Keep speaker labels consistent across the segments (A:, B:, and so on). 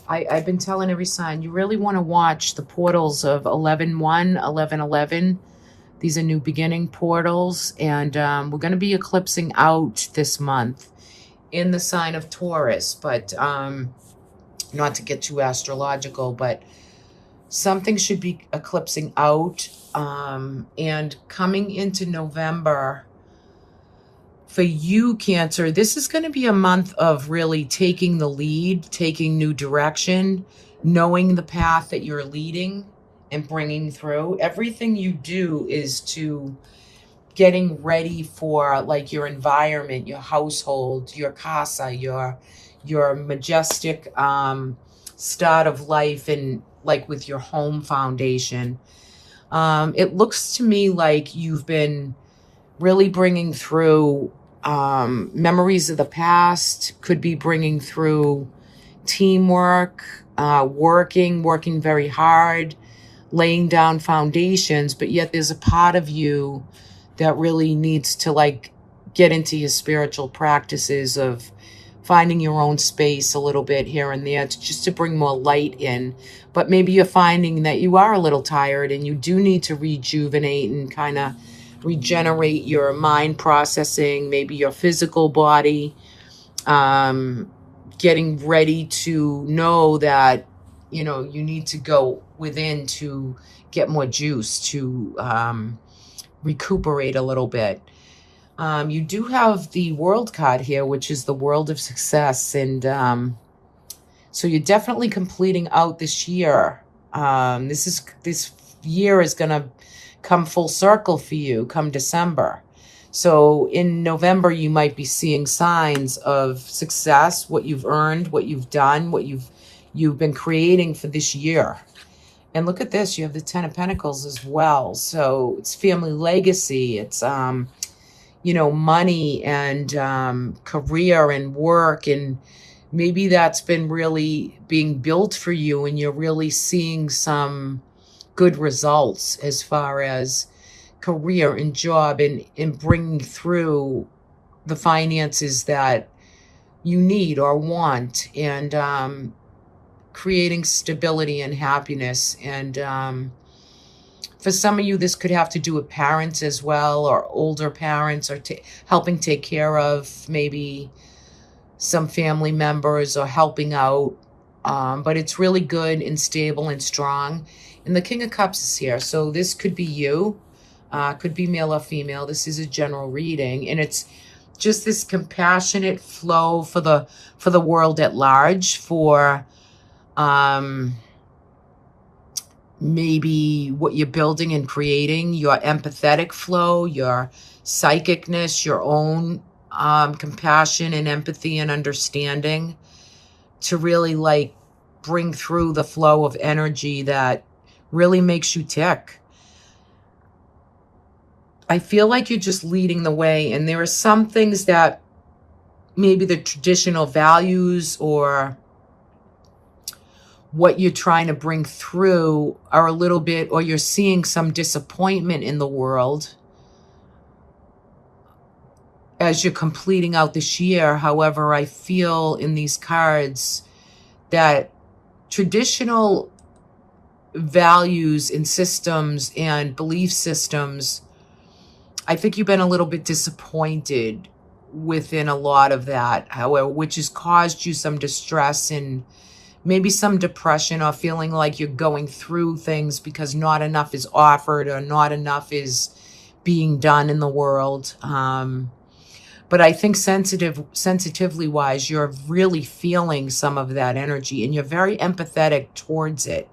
A: I've been telling every sign, you really want to watch the portals of 11/1, 11/11. These are new beginning portals, and we're going to be eclipsing out this month in the sign of Taurus, but not to get too astrological, but something should be eclipsing out. And coming into November, for you, Cancer, this is going to be a month of really taking the lead, taking new direction, knowing the path that you're leading and bringing through. Everything you do is to getting ready for like your environment, your household, your casa, your majestic start of life, and like with your home foundation. It looks to me like you've been really bringing through memories of the past, could be bringing through teamwork, working very hard, laying down foundations, but yet there's a part of you that really needs to like get into your spiritual practices of finding your own space a little bit here and there just to bring more light in. But maybe you're finding that you are a little tired and you do need to rejuvenate and kind of regenerate your mind processing, maybe your physical body, getting ready to know that, you need to go within to get more juice, to recuperate a little bit. You do have the world card here, which is the world of success. And so you're definitely completing out this year. This year is going to come full circle for you come December. So in November, you might be seeing signs of success, what you've earned, what you've done, what you've been creating for this year. And look at this, you have the Ten of Pentacles as well. So it's family legacy, it's money and career and work, and maybe that's been really being built for you and you're really seeing some good results as far as career and job and bringing through the finances that you need or want, and creating stability and happiness. And for some of you, this could have to do with parents as well, or older parents, or helping take care of maybe some family members or helping out. But it's really good and stable and strong. And the King of Cups is here. So this could be you, could be male or female. This is a general reading. And it's just this compassionate flow for the world at large, for maybe what you're building and creating, your empathetic flow, your psychicness, your own compassion and empathy and understanding to really like bring through the flow of energy that really makes you tick. I feel like you're just leading the way, and there are some things that maybe the traditional values or what you're trying to bring through are a little bit, or you're seeing some disappointment in the world as you're completing out this year. However, I feel in these cards that traditional values and systems and belief systems, I think you've been a little bit disappointed within a lot of that, however, which has caused you some distress and maybe some depression, or feeling like you're going through things because not enough is offered or not enough is being done in the world. But I think sensitively wise, you're really feeling some of that energy and you're very empathetic towards it.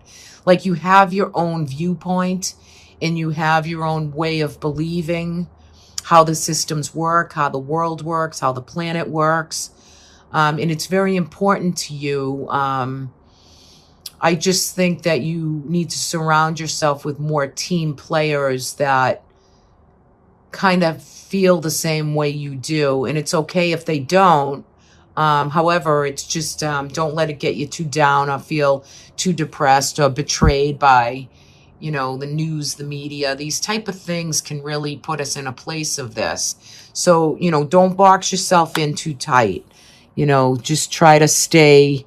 A: Like you have your own viewpoint and you have your own way of believing how the systems work, how the world works, how the planet works. And it's very important to you. I just think that you need to surround yourself with more team players that kind of feel the same way you do. And it's okay if they don't. However, it's just don't let it get you too down or feel too depressed or betrayed by, the news, the media. These type of things can really put us in a place of this. So, don't box yourself in too tight. Just try to stay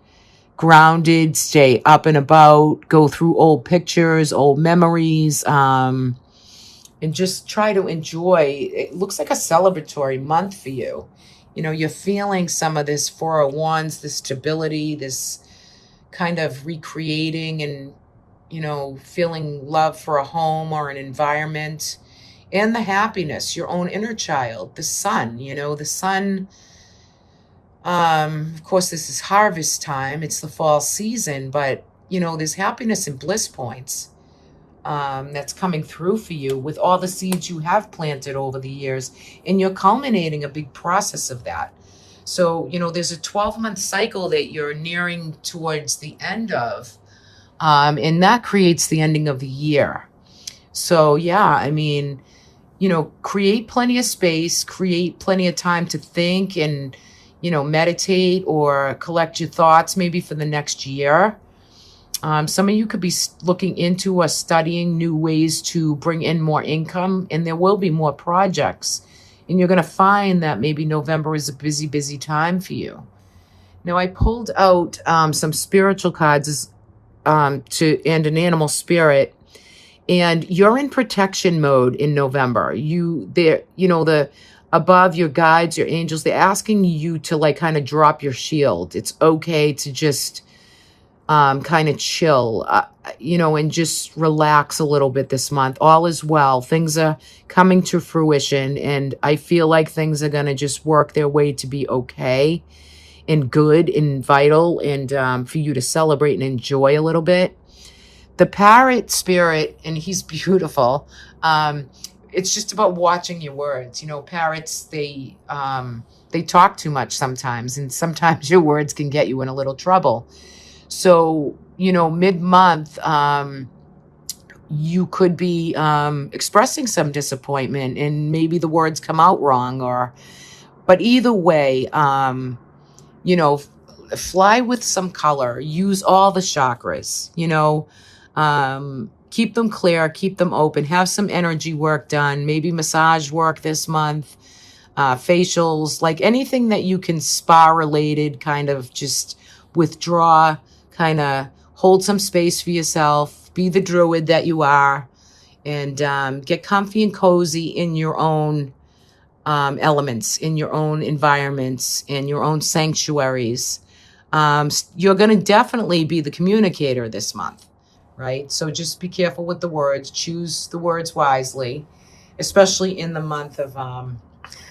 A: grounded, stay up and about, go through old pictures, old memories, and just try to enjoy. It looks like a celebratory month for you. You know, you're feeling some of this Four of Wands, this stability, this kind of recreating and, you know, feeling love for a home or an environment, and the happiness, your own inner child, the sun, you know, the sun. Of course, this is harvest time. It's the fall season, but, you know, there's happiness and bliss points that's coming through for you with all the seeds you have planted over the years, and you're culminating a big process of that. So, you know, there's a 12-month cycle that you're nearing towards the end of, and that creates the ending of the year. So, yeah, I mean, you know, create plenty of space, create plenty of time to think and, you know, meditate or collect your thoughts maybe for the next year. Some of you could be looking into or studying new ways to bring in more income, and there will be more projects. And you're going to find that maybe November is a busy, busy time for you. Now, I pulled out some spiritual cards and an animal spirit, and you're in protection mode in November. The above, your guides, your angels, they're asking you to like kind of drop your shield. It's okay to just kind of chill, you know, and just relax a little bit this month. All is well. Things are coming to fruition, and I feel like things are going to just work their way to be okay and good and vital, and for you to celebrate and enjoy a little bit. The parrot spirit, and he's beautiful. It's just about watching your words. You know, parrots, they talk too much sometimes, and sometimes your words can get you in a little trouble. So, you know, mid-month, you could be expressing some disappointment, and maybe the words come out wrong, but either way, you know, fly with some color, use all the chakras, you know, keep them clear, keep them open, have some energy work done, maybe massage work this month, facials, like anything that you can spa related, kind of just withdraw, kind of hold some space for yourself, be the druid that you are, and get comfy and cozy in your own elements, in your own environments, in your own sanctuaries. You're going to definitely be the communicator this month, right? So just be careful with the words, choose the words wisely, especially in the month of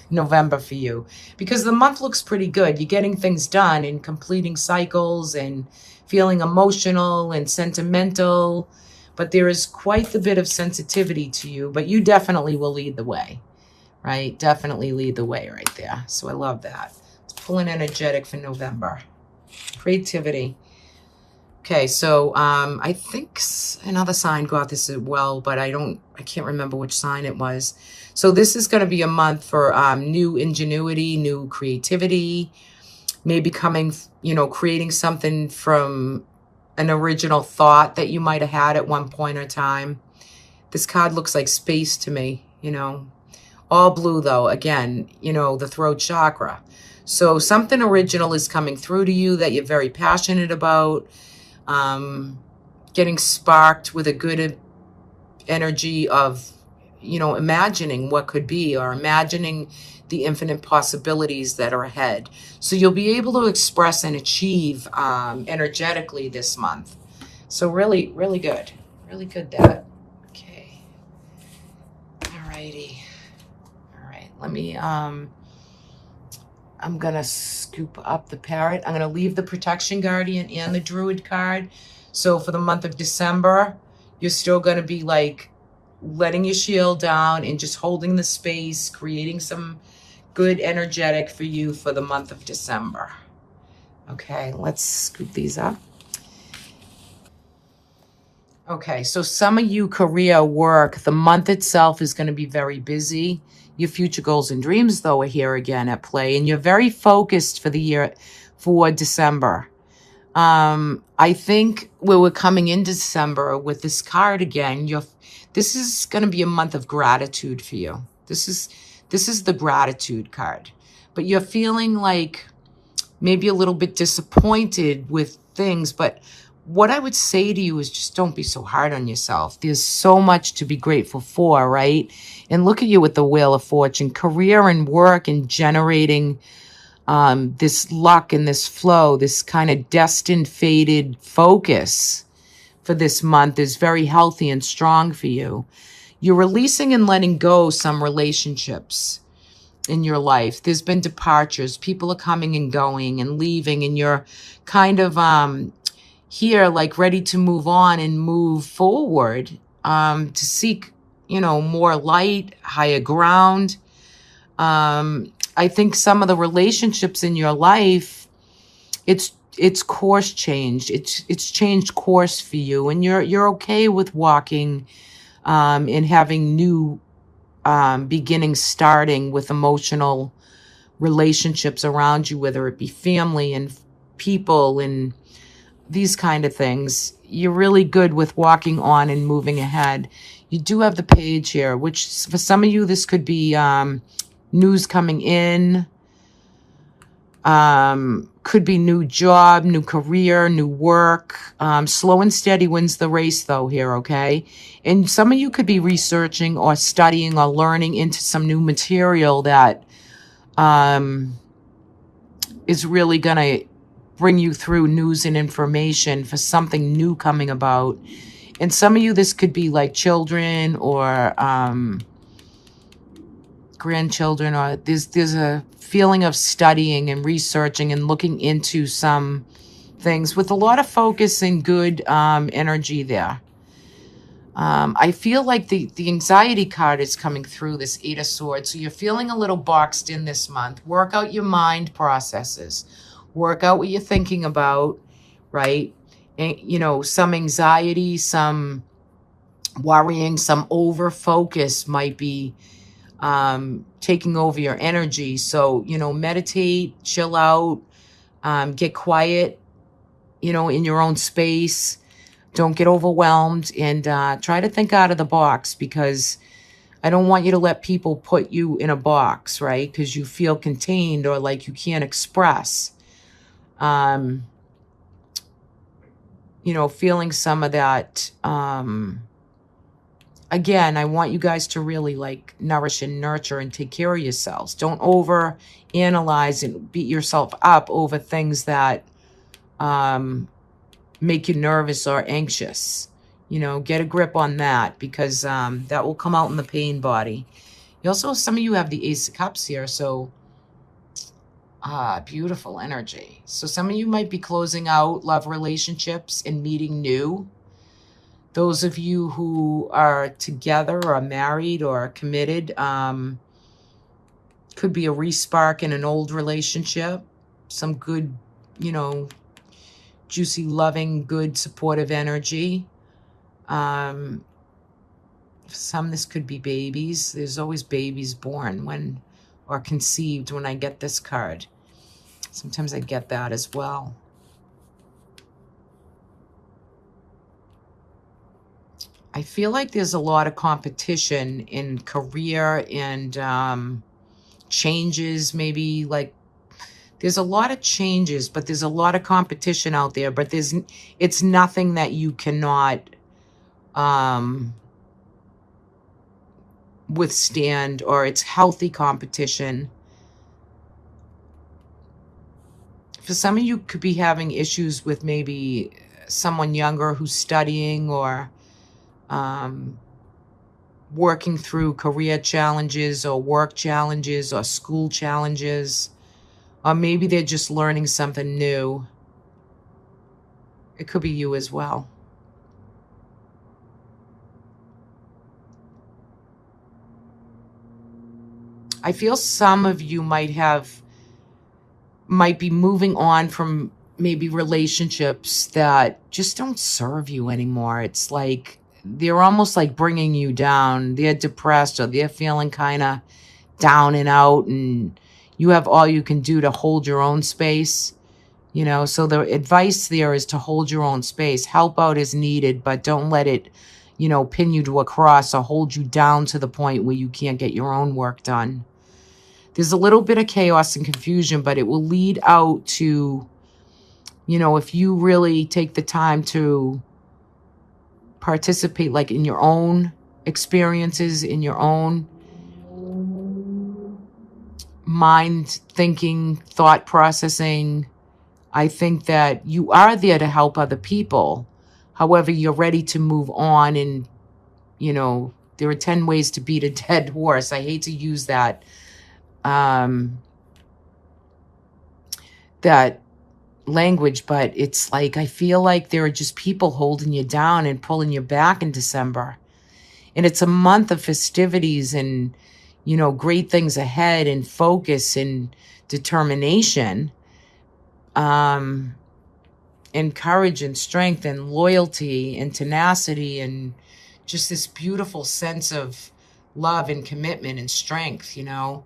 A: November for you, because the month looks pretty good. You're getting things done and completing cycles and feeling emotional and sentimental, but there is quite a bit of sensitivity to you, but you definitely will lead the way, right? Definitely lead the way right there. So I love that. Let's pull an energetic for November. Creativity. Okay, so I think another sign got this as well, but I can't remember which sign it was. So this is going to be a month for new ingenuity, new creativity, maybe creating something from an original thought that you might have had at one point in time. This card looks like space to me, you know, all blue though, again, you know, the throat chakra. So something original is coming through to you that you're very passionate about, getting sparked with a good energy of, you know, imagining what could be, or imagining the infinite possibilities that are ahead. So you'll be able to express and achieve energetically this month. So really, really good. Really good that. Okay. All righty. All right. Let me, I'm going to scoop up the parrot. I'm going to leave the protection guardian and the druid card. So for the month of December, you're still going to be like letting your shield down and just holding the space, creating some good energetic for you for the month of December. Okay, let's scoop these up. Okay, so some of you career work, the month itself is going to be very busy. Your future goals and dreams, though, are here again at play, and you're very focused for the year, for December. I think where we're coming in December with this card again, this is going to be a month of gratitude for you. This is the gratitude card, but you're feeling like maybe a little bit disappointed with things. But what I would say to you is just don't be so hard on yourself. There's so much to be grateful for, right? And look at you with the Wheel of Fortune, career and work and generating this luck and this flow, this kind of destined, fated focus for this month is very healthy and strong for you. You're releasing and letting go some relationships in your life. There's been departures. People are coming and going and leaving, and you're kind of here, like ready to move on and move forward, to seek, more light, higher ground. I think some of the relationships in your life, it's course changed. It's changed course for you, and you're okay with walking and having new beginnings, starting with emotional relationships around you, whether it be family and people and these kind of things. You're really good with walking on and moving ahead. You do have the Page here, which for some of you, this could be news coming in, could be new job, new career, new work. Slow and steady wins the race though here, okay? And some of you could be researching or studying or learning into some new material that is really going to bring you through news and information for something new coming about. And some of you, this could be like children or grandchildren, or there's a feeling of studying and researching and looking into some things with a lot of focus and good energy there. I feel like the anxiety card is coming through, this Eight of Swords. So you're feeling a little boxed in this month. Work out your mind processes. Work out what you're thinking about, right? And, some anxiety, some worrying, some over focus might be taking over your energy. So, meditate, chill out, get quiet, in your own space. Don't get overwhelmed, and try to think out of the box, because I don't want you to let people put you in a box, right? Because you feel contained or like you can't express. Feeling some of that. Again, I want you guys to really like nourish and nurture and take care of yourselves. Don't over analyze and beat yourself up over things that make you nervous or anxious. Get a grip on that, because that will come out in the pain body. Some of you have the Ace of Cups here, so beautiful energy. So some of you might be closing out love relationships and meeting new. Those of you who are together or married or committed, could be a respark in an old relationship. Some good, juicy, loving, good, supportive energy. For some, this could be babies. There's always babies born or conceived when I get this card. Sometimes I get that as well. I feel like there's a lot of competition in career and changes, maybe like there's a lot of changes, but there's a lot of competition out there, but it's nothing that you cannot withstand, or it's healthy competition. For some of you could be having issues with maybe someone younger who's studying or working through career challenges or work challenges or school challenges, or maybe they're just learning something new. It could be you as well. I feel some of you might be moving on from maybe relationships that just don't serve you anymore. It's like they're almost like bringing you down. They're depressed, or they're feeling kind of down and out, and you have all you can do to hold your own space. So the advice there is to hold your own space. Help out as needed, but don't let it, pin you to a cross or hold you down to the point where you can't get your own work done. There's a little bit of chaos and confusion, but it will lead out to You know, if you really take the time to participate, like in your own experiences, in your own mind thinking, thought processing, I think that you are there to help other people. However, you're ready to move on, and, you know, there are 10 ways to beat a dead horse. I hate to use um, that language, but it's like, I feel like there are just people holding you down and pulling you back in December. And it's a month of festivities and, you know, great things ahead and focus and determination, um, and courage and strength and loyalty and tenacity and just this beautiful sense of love and commitment and strength, you know.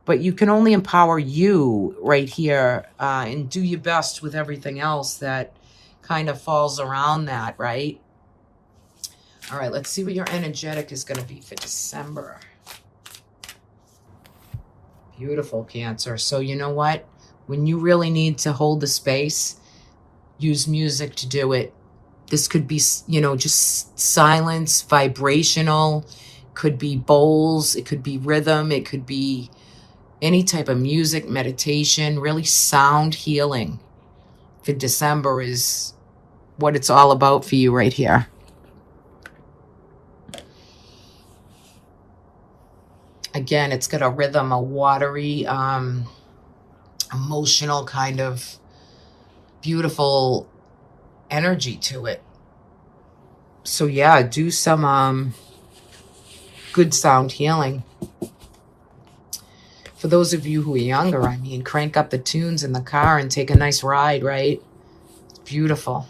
A: But you can only empower you right here, and do your best with everything else that kind of falls around that, right? All right, let's see what your energetic is going to be for December. Beautiful, Cancer. So you know what? When you really need to hold the space, use music to do it. This could be, you know, just silence, vibrational, could be bowls, it could be rhythm, it could be any type of music, meditation, really sound healing for December is what it's all about for you right here. Again, it's got a rhythm, a watery, emotional kind of beautiful energy to it. So yeah, do some good sound healing. For those of you who are younger, I mean, crank up the tunes in the car and take a nice ride, right? Beautiful.